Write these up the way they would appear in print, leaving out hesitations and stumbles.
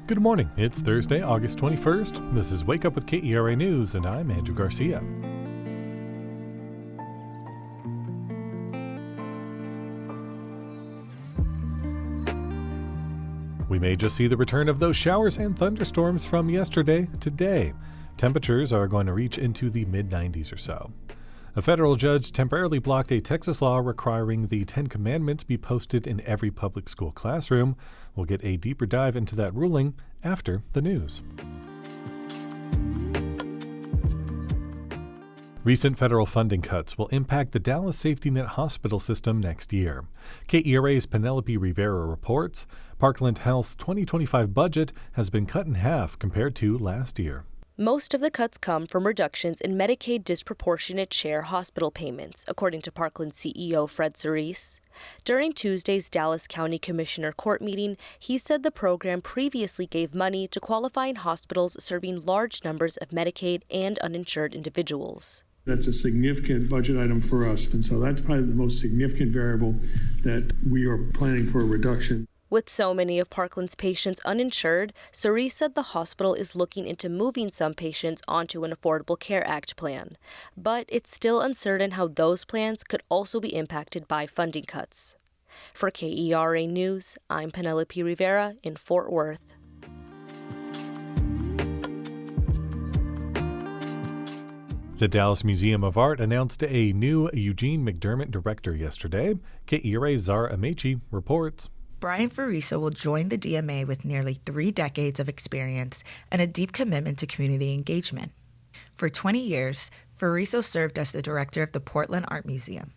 Good morning. It's Thursday, August 21st. This is Wake Up with KERA News, and I'm Andrew Garcia. We may just see the return of those showers and thunderstorms from yesterday today. Temperatures are going to reach into the mid-90s or so. A federal judge temporarily blocked a Texas law requiring the Ten Commandments be posted in every public school classroom. We'll get a deeper dive into that ruling after the news. Recent federal funding cuts will impact the Dallas Safety Net hospital system next year. KERA's Penelope Rivera reports Parkland Health's 2025 budget has been cut in half compared to last year. Most of the cuts come from reductions in Medicaid disproportionate share hospital payments, according to Parkland CEO Fred Cerise. During Tuesday's Dallas County Commissioner Court meeting, he said the program previously gave money to qualifying hospitals serving large numbers of Medicaid and uninsured individuals. That's a significant budget item for us, and so that's probably the most significant variable that we are planning for a reduction. With so many of Parkland's patients uninsured, Cerise said the hospital is looking into moving some patients onto an Affordable Care Act plan. But it's still uncertain how those plans could also be impacted by funding cuts. For KERA News, I'm Penelope Rivera in Fort Worth. The Dallas Museum of Art announced a new Eugene McDermott director yesterday. KERA's Zara Amechi reports. Brian Fariso will join the DMA with nearly 3 decades of experience and a deep commitment to community engagement. For 20 years, Fariso served as the director of the Portland Art Museum.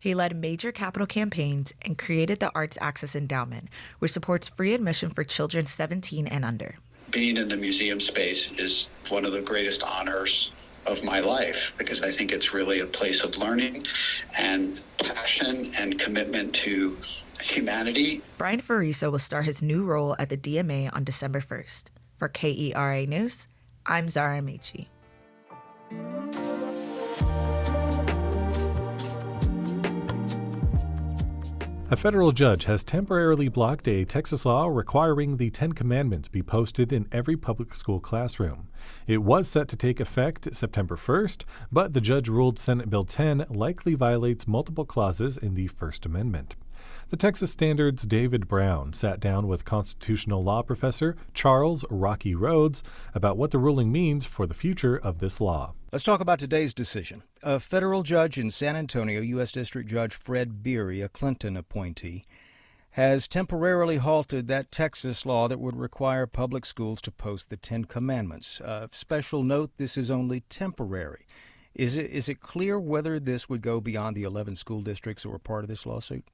He led major capital campaigns and created the Arts Access Endowment, which supports free admission for children 17 and under. Being in the museum space is one of the greatest honors of my life because I think it's really a place of learning and passion and commitment to humanity. Brian Fariso will start his new role at the DMA on December 1st. For KERA News, I'm Zara Amici. A federal judge has temporarily blocked a Texas law requiring the Ten Commandments be posted in every public school classroom. It was set to take effect September 1st, but the judge ruled Senate Bill 10 likely violates multiple clauses in the First Amendment. The Texas Standard's David Brown sat down with constitutional law professor Charles Rocky Rhodes about what the ruling means for the future of this law. Let's talk about today's decision. A federal judge in San Antonio, U.S. District Judge Fred Beery, a Clinton appointee, has temporarily halted that Texas law that would require public schools to post the Ten Commandments. Special note, this is only temporary. Is it clear whether this would go beyond the 11 school districts that were part of this lawsuit?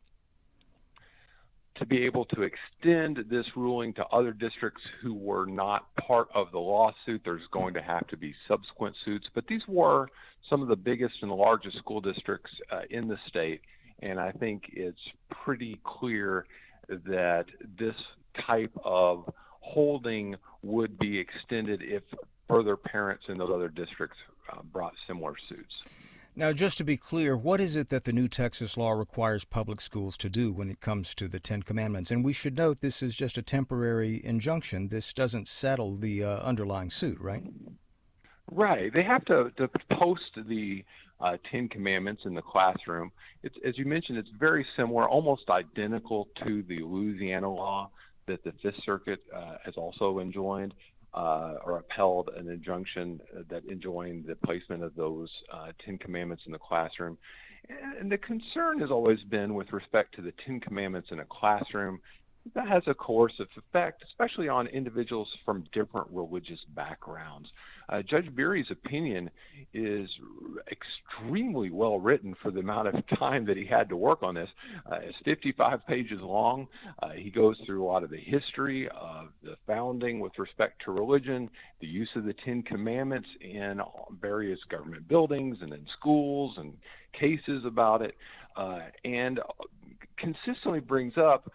To be able to extend this ruling to other districts who were not part of the lawsuit, there's going to have to be subsequent suits. But these were some of the biggest and the largest school districts in the state. And I think it's pretty clear that this type of holding would be extended if further parents in those other districts brought similar suits. Now, just to be clear, what is it that the new Texas law requires public schools to do when it comes to the Ten Commandments? And we should note this is just a temporary injunction. This doesn't settle the underlying suit, right? Right. They have to post the Ten Commandments in the classroom. It's, as you mentioned, it's very similar, almost identical to the Louisiana law that the Fifth Circuit has also enjoined. Or upheld an injunction that enjoined the placement of those Ten Commandments in the classroom. And the concern has always been with respect to the Ten Commandments in a classroom, that has a coercive effect, especially on individuals from different religious backgrounds. Judge Beery's opinion is extremely well written for the amount of time that he had to work on this. It's 55 pages long. He goes through a lot of the history of the founding with respect to religion, the use of the Ten Commandments in various government buildings and in schools and cases about it, and consistently brings up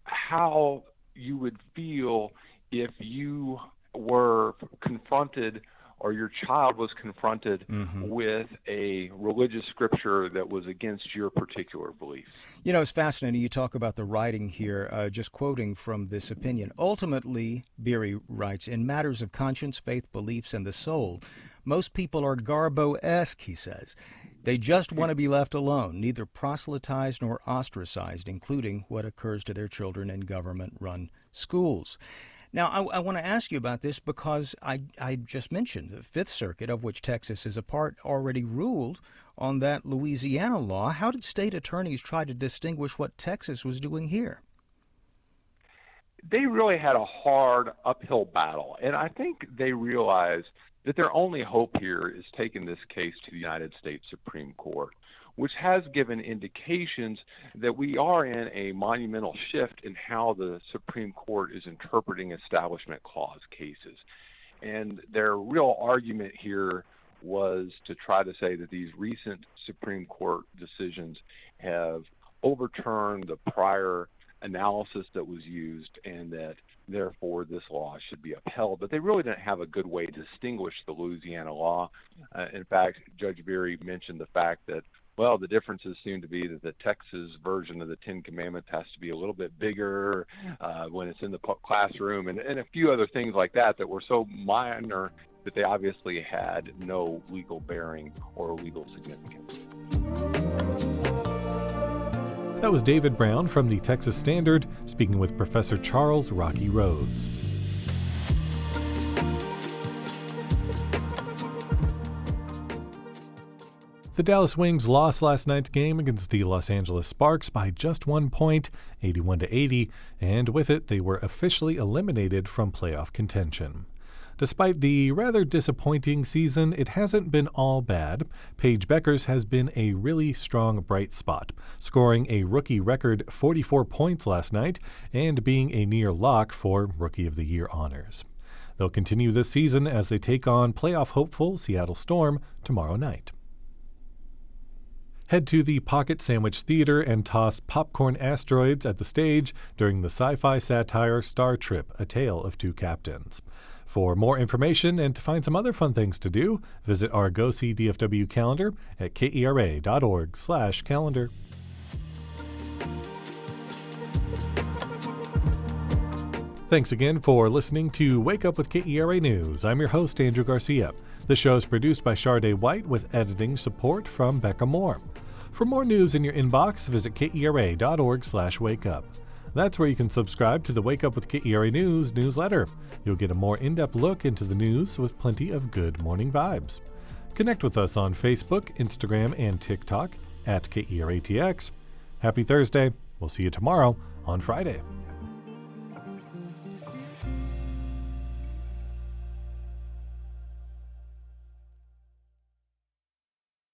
how you would feel if you were confronted or your child was confronted with a religious scripture that was against your particular beliefs. You know, it's fascinating. You talk about the writing here, just quoting from this opinion. Ultimately, Beery writes, in matters of conscience, faith, beliefs, and the soul, most people are Garbo-esque, he says. They just want to be left alone, neither proselytized nor ostracized, including what occurs to their children in government-run schools. Now, I want to ask you about this because I just mentioned the Fifth Circuit, of which Texas is a part, already ruled on that Louisiana law. How did state attorneys try to distinguish what Texas was doing here? They really had a hard uphill battle, and I think they realized that their only hope here is taking this case to the United States Supreme Court, which has given indications that we are in a monumental shift in how the Supreme Court is interpreting Establishment Clause cases. And their real argument here was to try to say that these recent Supreme Court decisions have overturned the prior analysis that was used, and that therefore this law should be upheld. But they really didn't have a good way to distinguish the Louisiana law. In fact, Judge Beery mentioned the fact that, well, the differences seem to be that the Texas version of the Ten Commandments has to be a little bit bigger when it's in the classroom, and a few other things like that that were so minor that they obviously had no legal bearing or legal significance. That was David Brown from the Texas Standard, speaking with Professor Charles Rocky Rhodes. The Dallas Wings lost last night's game against the Los Angeles Sparks by just 1 point, 81-80, and with it they were officially eliminated from playoff contention. Despite the rather disappointing season, it hasn't been all bad. Paige Bueckers has been a really strong bright spot, scoring a rookie record 44 points last night and being a near lock for Rookie of the Year honors. They'll continue this season as they take on playoff hopeful Seattle Storm tomorrow night. Head to the Pocket Sandwich Theater and toss popcorn asteroids at the stage during the sci-fi satire Star Trip, A Tale of Two Captains. For more information and to find some other fun things to do, visit our Go See DFW calendar at kera.org/calendar. Thanks again for listening to Wake Up with KERA News. I'm your host, Andrew Garcia. The show is produced by Shardae White with editing support from Bekah Morr. For more news in your inbox, visit kera.org/wakeup. That's where you can subscribe to the Wake Up with KERA News newsletter. You'll get a more in-depth look into the news with plenty of good morning vibes. Connect with us on Facebook, Instagram, and TikTok at KERATX. Happy Thursday. We'll see you tomorrow on Friday.